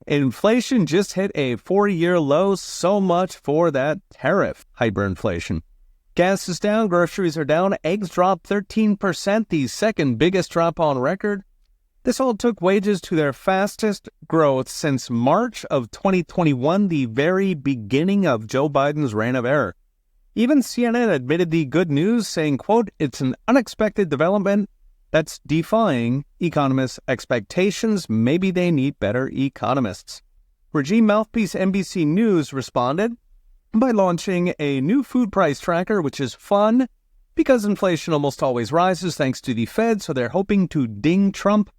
Inflation just hit a 40-year low, so much for that tariff hyperinflation. Gas is down, groceries are down, eggs dropped 13%, the second biggest drop on record. This all took wages to their fastest growth since March of 2021, the very beginning of Joe Biden's reign of error. Even CNN admitted the good news, saying, quote, "It's an unexpected development that's defying economists' expectations. Maybe they need better economists." Regime mouthpiece NBC News responded by launching a new food price tracker, which is fun because inflation almost always rises thanks to the Fed, so they're hoping to ding Trump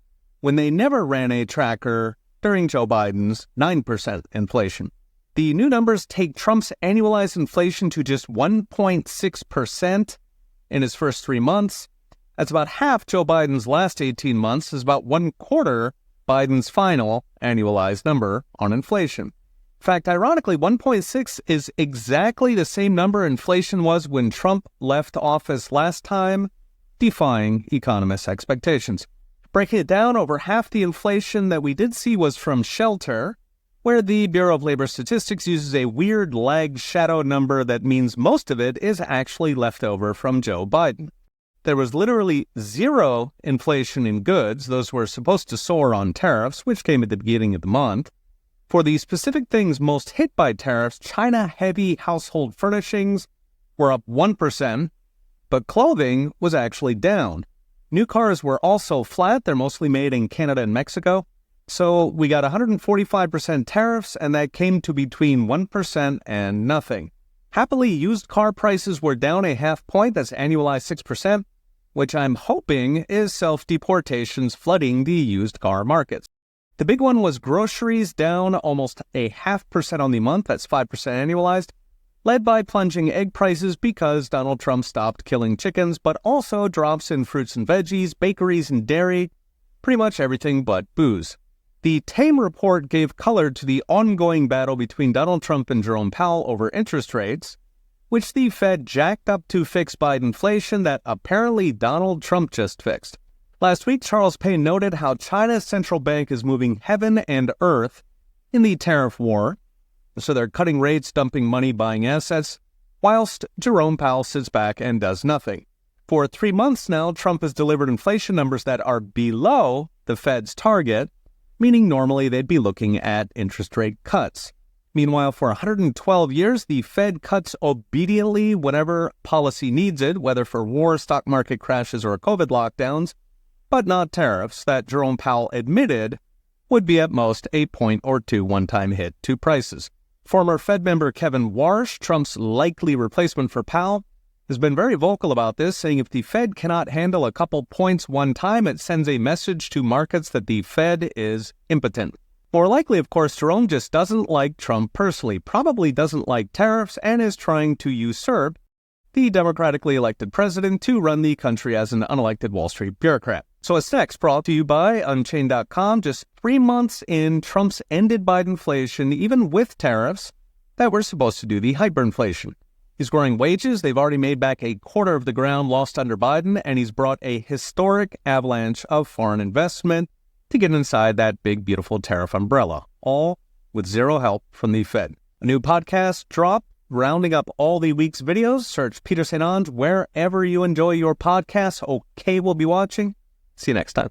when they never ran a tracker during Joe Biden's 9% inflation. The new numbers take Trump's annualized inflation to just 1.6% in his first 3 months. That's about half Joe Biden's last 18 months, is about 1/4 Biden's final annualized number on inflation. In fact, ironically, 1.6 is exactly the same number inflation was when Trump left office last time, defying economists' expectations. Breaking it down, over half the inflation that we did see was from shelter, where the Bureau of Labor Statistics uses a weird lagged shadow number that means most of it is actually left over from Joe Biden. There was literally zero inflation in goods. Those were supposed to soar on tariffs, which came at the beginning of the month. For the specific things most hit by tariffs, China-heavy household furnishings were up 1%, but clothing was actually down. New cars were also flat. They're mostly made in Canada and Mexico. So we got 145% tariffs, and that came to between 1% and nothing. Happily, used car prices were down a half point. That's annualized 6%, which I'm hoping is self-deportations flooding the used car markets. The big one was groceries, down almost a 0.5% on the month. That's 5% annualized, led by plunging egg prices because Donald Trump stopped killing chickens, but also drops in fruits and veggies, bakeries and dairy, pretty much everything but booze. The Tame report gave color to the ongoing battle between Donald Trump and Jerome Powell over interest rates, which the Fed jacked up to fix Bidenflation that apparently Donald Trump just fixed. Last week, Charles Payne noted how China's central bank is moving heaven and earth in the tariff war, so they're cutting rates, dumping money, buying assets, whilst Jerome Powell sits back and does nothing. For 3 months now, Trump has delivered inflation numbers that are below the Fed's target, meaning normally they'd be looking at interest rate cuts. Meanwhile, for 112 years, the Fed cuts obediently whenever policy needs it, whether for war, stock market crashes, or COVID lockdowns, but not tariffs that Jerome Powell admitted would be at most a point or two one-time hit to prices. Former Fed member Kevin Warsh, Trump's likely replacement for Powell, has been very vocal about this, saying if the Fed cannot handle a couple points one time, it sends a message to markets that the Fed is impotent. More likely, of course, Jerome just doesn't like Trump personally, probably doesn't like tariffs, and is trying to usurp the democratically elected president to run the country as an unelected Wall Street bureaucrat. So what's next? Brought to you by Unchained.com. Just 3 months in, Trump's ended Bidenflation, even with tariffs that were supposed to do the hyperinflation. He's growing wages. They've already made back a quarter of the ground lost under Biden, and he's brought a historic avalanche of foreign investment to get inside that big, beautiful tariff umbrella, all with zero help from the Fed. A new podcast drop, rounding up all the week's videos. Search Peter St. Onge wherever you enjoy your podcasts. Okay, we'll be watching. See you next time.